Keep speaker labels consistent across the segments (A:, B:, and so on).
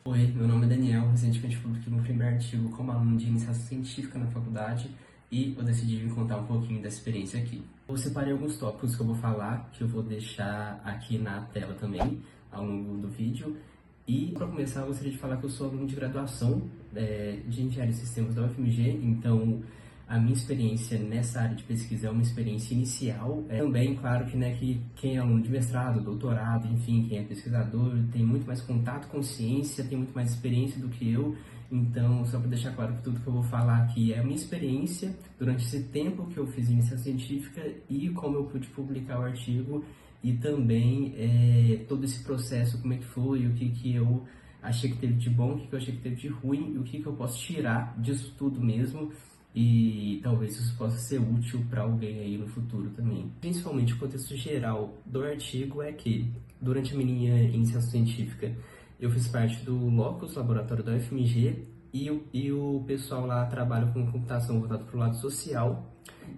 A: Oi, meu nome é Daniel, recentemente publiquei meu primeiro artigo como aluno de iniciação científica na faculdade e eu decidi vir contar um pouquinho da experiência aqui. Eu separei alguns tópicos que eu vou falar, que eu vou deixar aqui na tela também, ao longo do vídeo. E para começar, eu gostaria de falar que eu sou aluno de graduação de Engenharia de Sistemas da UFMG, então a minha experiência nessa área de pesquisa é uma experiência inicial. Também, claro que, que quem é aluno de mestrado, doutorado, enfim, quem é pesquisador, tem muito mais contato com ciência, tem muito mais experiência do que eu. Então, só para deixar claro que tudo que eu vou falar aqui é a minha experiência durante esse tempo que eu fiz iniciação científica e como eu pude publicar o artigo e também todo esse processo, como é que foi, o que eu achei que teve de bom, o que eu achei que teve de ruim e o que eu posso tirar disso tudo mesmo. E talvez isso possa ser útil para alguém aí no futuro também. Principalmente o contexto geral do artigo é que, durante a minha iniciação científica, eu fiz parte do LOCUS, laboratório da UFMG, e o pessoal lá trabalha com computação voltada para o lado social.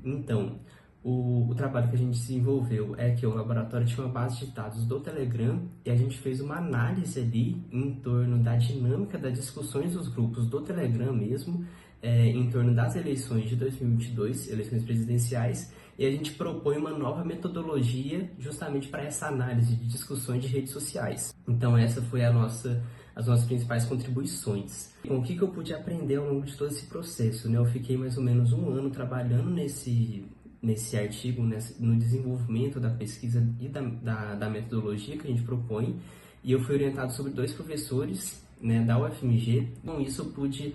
A: Então, o trabalho que a gente desenvolveu é que o laboratório tinha uma base de dados do Telegram e a gente fez uma análise ali em torno da dinâmica das discussões dos grupos do Telegram mesmo, em torno das eleições de 2022, eleições presidenciais, e a gente propõe uma nova metodologia justamente para essa análise de discussões de redes sociais. Então essa foi as nossas principais contribuições. Com o que eu pude aprender ao longo de todo esse processo, né? Eu fiquei mais ou menos um ano trabalhando nesse artigo, no desenvolvimento da pesquisa e da metodologia que a gente propõe, e eu fui orientado sobre dois professores, né, da UFMG. Com isso eu pude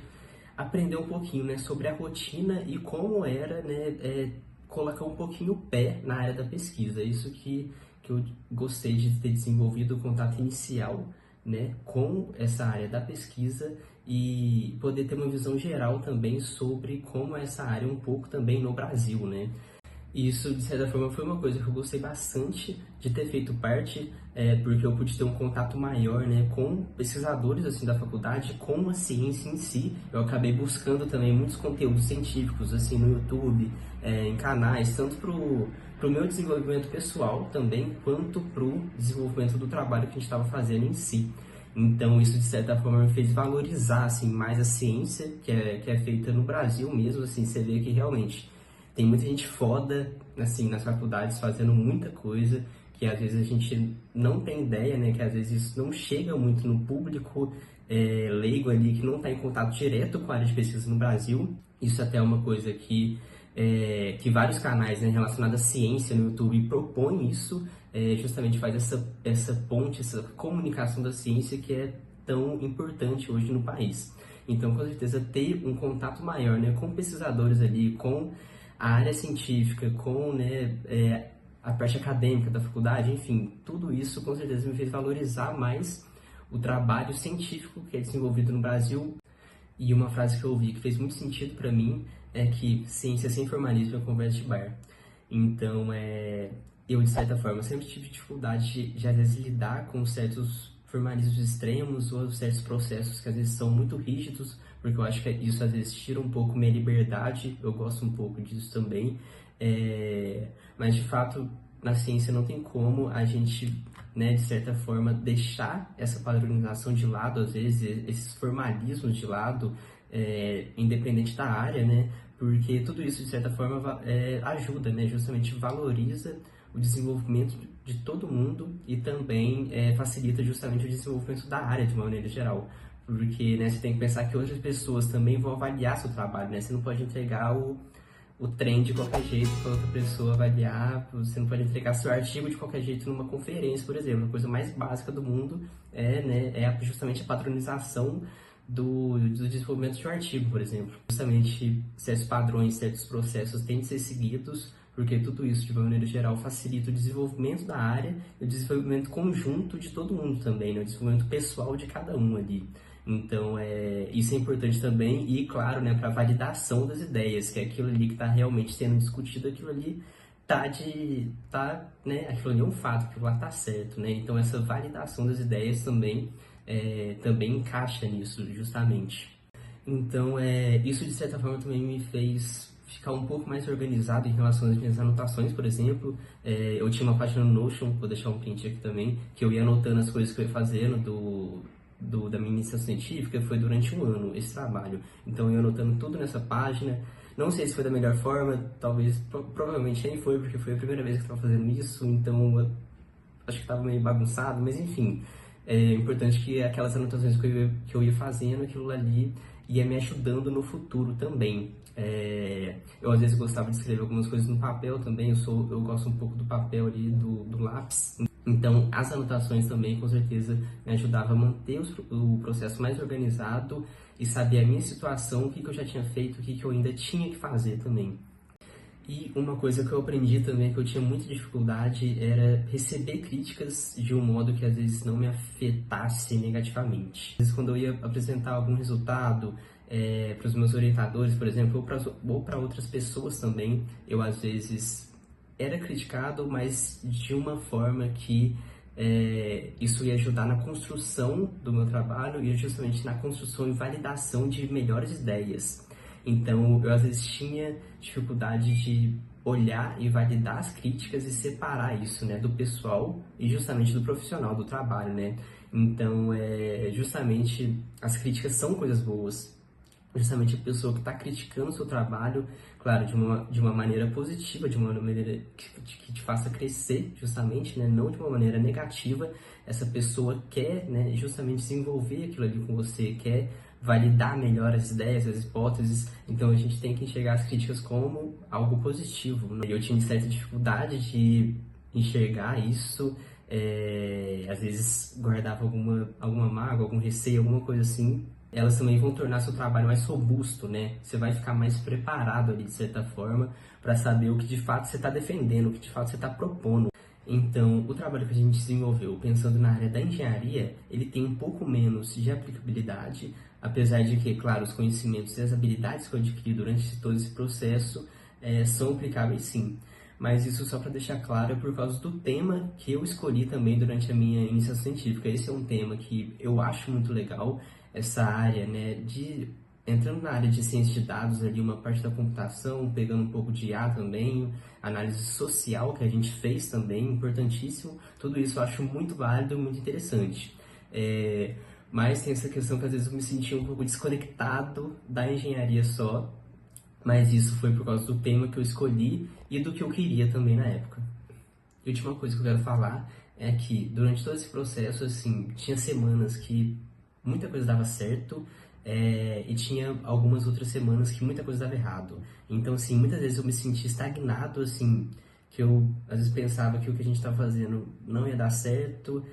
A: aprender um pouquinho, né, sobre a rotina e como era, né, colocar um pouquinho o pé na área da pesquisa. Isso que eu gostei de ter desenvolvido o contato inicial, né, com essa área da pesquisa e poder ter uma visão geral também sobre como essa área um pouco também no Brasil, né. Isso, de certa forma, foi uma coisa que eu gostei bastante de ter feito parte, porque eu pude ter um contato maior, né, com pesquisadores assim, da faculdade, com a ciência em si. Eu acabei buscando também muitos conteúdos científicos assim, no YouTube, em canais, tanto para o meu desenvolvimento pessoal também, quanto para o desenvolvimento do trabalho que a gente estava fazendo em si. Então, isso, de certa forma, me fez valorizar assim, mais a ciência que é feita no Brasil mesmo. Assim, você vê que realmente tem muita gente foda, assim, nas faculdades fazendo muita coisa que às vezes a gente não tem ideia, né? Que às vezes isso não chega muito no público leigo ali, que não está em contato direto com a área de pesquisa no Brasil. Isso até é uma coisa que vários canais, né, relacionados à ciência no YouTube propõem isso, justamente faz essa ponte, essa comunicação da ciência que é tão importante hoje no país. Então, com certeza, ter um contato maior, né, com pesquisadores ali, com a área científica, com, né, a parte acadêmica da faculdade, enfim, tudo isso com certeza me fez valorizar mais o trabalho científico que é desenvolvido no Brasil. E uma frase que eu ouvi que fez muito sentido para mim é que ciência sem formalismo é conversa de bar. Então, eu, de certa forma, sempre tive dificuldade de às vezes, lidar com certos formalismos extremos ou certos processos que às vezes são muito rígidos, porque eu acho que isso às vezes tira um pouco minha liberdade, eu gosto um pouco disso também, mas de fato na ciência não tem como a gente, né, de certa forma, deixar essa padronização de lado, às vezes esses formalismos de lado, independente da área, né, porque tudo isso de certa forma ajuda, né, justamente valoriza o desenvolvimento de todo mundo e também facilita justamente o desenvolvimento da área de uma maneira geral. Porque, né, você tem que pensar que outras pessoas também vão avaliar seu trabalho, né? Você não pode entregar o trem de qualquer jeito para outra pessoa avaliar, você não pode entregar seu artigo de qualquer jeito numa conferência, por exemplo. A coisa mais básica do mundo justamente a padronização do desenvolvimento de um artigo, por exemplo. Justamente certos padrões, certos processos têm de ser seguidos, porque tudo isso, de uma maneira geral, facilita o desenvolvimento da área e o desenvolvimento conjunto de todo mundo também, né? O desenvolvimento pessoal de cada um ali. Então, isso é importante também e, claro, né, para a validação das ideias, que é aquilo ali que está realmente sendo discutido, aquilo ali né, aquilo ali é um fato, aquilo lá está certo, né? Então, essa validação das ideias também encaixa nisso, justamente. Então, isso de certa forma também me fez ficar um pouco mais organizado em relação às minhas anotações, por exemplo. Eu tinha uma página no Notion, vou deixar um print aqui também, que eu ia anotando as coisas que eu ia fazendo da minha iniciação científica foi durante um ano, esse trabalho. Então, eu anotando tudo nessa página, não sei se foi da melhor forma, talvez, provavelmente nem foi, porque foi a primeira vez que eu estava fazendo isso, então eu acho que estava meio bagunçado, mas enfim, é importante que aquelas anotações que eu ia fazendo, aquilo ali ia me ajudando no futuro também. Eu às vezes gostava de escrever algumas coisas no papel também, eu gosto um pouco do papel ali, do lápis. Então, as anotações também, com certeza, me ajudavam a manter o processo mais organizado e saber a minha situação, o que eu já tinha feito, o que eu ainda tinha que fazer também. E uma coisa que eu aprendi também, que eu tinha muita dificuldade, era receber críticas de um modo que às vezes não me afetasse negativamente. Às vezes quando eu ia apresentar algum resultado para os meus orientadores, por exemplo, ou para outras pessoas também, eu às vezes era criticado, mas de uma forma que isso ia ajudar na construção do meu trabalho e justamente na construção e validação de melhores ideias. Então, eu às vezes tinha dificuldade de olhar e validar as críticas e separar isso, né, do pessoal e justamente do profissional, do trabalho, né? Então, justamente as críticas são coisas boas. Justamente a pessoa que está criticando o seu trabalho, claro, de uma maneira positiva, de uma maneira que te faça crescer, justamente, né? Não de uma maneira negativa. Essa pessoa quer, né, justamente desenvolver aquilo ali com você, quer validar melhor as ideias, as hipóteses. Então a gente tem que enxergar as críticas como algo positivo, né? Eu tinha certa dificuldade de enxergar isso, às vezes guardava alguma mágoa, algum receio, alguma coisa assim. Elas também vão tornar seu trabalho mais robusto, né? Você vai ficar mais preparado ali, de certa forma, para saber o que de fato você está defendendo, o que de fato você está propondo. Então, o trabalho que a gente desenvolveu pensando na área da engenharia, ele tem um pouco menos de aplicabilidade, apesar de que, claro, os conhecimentos e as habilidades que eu adquiri durante todo esse processo são aplicáveis sim. Mas isso só para deixar claro é por causa do tema que eu escolhi também durante a minha iniciação científica. Esse é um tema que eu acho muito legal, essa área, né, entrando na área de ciência de dados ali, uma parte da computação, pegando um pouco de IA também, análise social que a gente fez também, importantíssimo. Tudo isso eu acho muito válido, muito interessante. Mas tem essa questão que às vezes eu me sentia um pouco desconectado da engenharia só, mas isso foi por causa do tema que eu escolhi e do que eu queria também na época. E a última coisa que eu quero falar é que durante todo esse processo, assim, tinha semanas que muita coisa dava certo, e tinha algumas outras semanas que muita coisa dava errado. Então, assim, muitas vezes eu me sentia estagnado, assim, que eu às vezes pensava que o que a gente estava fazendo não ia dar certo.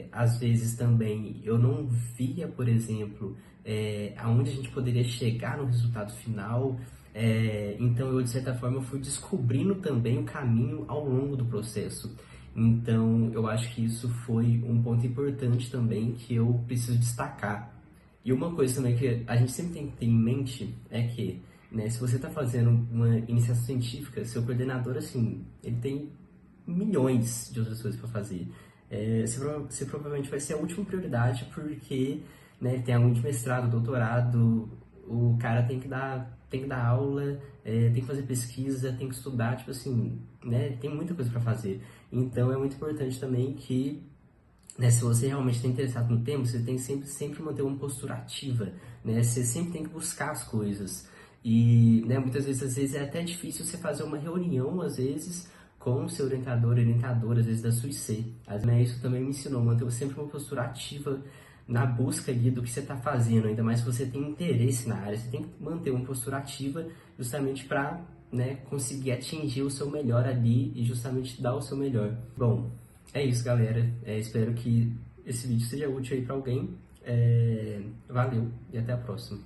A: Às vezes também eu não via, por exemplo, aonde a gente poderia chegar no resultado final. Então eu, de certa forma, fui descobrindo também o caminho ao longo do processo. Então eu acho que isso foi um ponto importante também que eu preciso destacar. E uma coisa também que a gente sempre tem que ter em mente é que, né, se você está fazendo uma iniciação científica, seu coordenador, assim, ele tem milhões de outras coisas para fazer. Você provavelmente vai ser a última prioridade porque, né, tem aluno de mestrado, doutorado, o cara tem que dar aula, tem que fazer pesquisa, tem que estudar, tipo assim, né, tem muita coisa para fazer. Então é muito importante também que, né, se você realmente está interessado no tema, você tem que sempre manter uma postura ativa, né? Você sempre tem que buscar as coisas. E, né, muitas vezes, às vezes é até difícil você fazer uma reunião, às vezes, com o seu orientador, às vezes da sua IC. Né, isso também me ensinou, manter sempre uma postura ativa na busca ali do que você está fazendo, ainda mais se você tem interesse na área. Você tem que manter uma postura ativa justamente para, né, conseguir atingir o seu melhor ali e justamente dar o seu melhor. Bom, é isso, galera. Espero que esse vídeo seja útil aí para alguém. Valeu e até a próxima.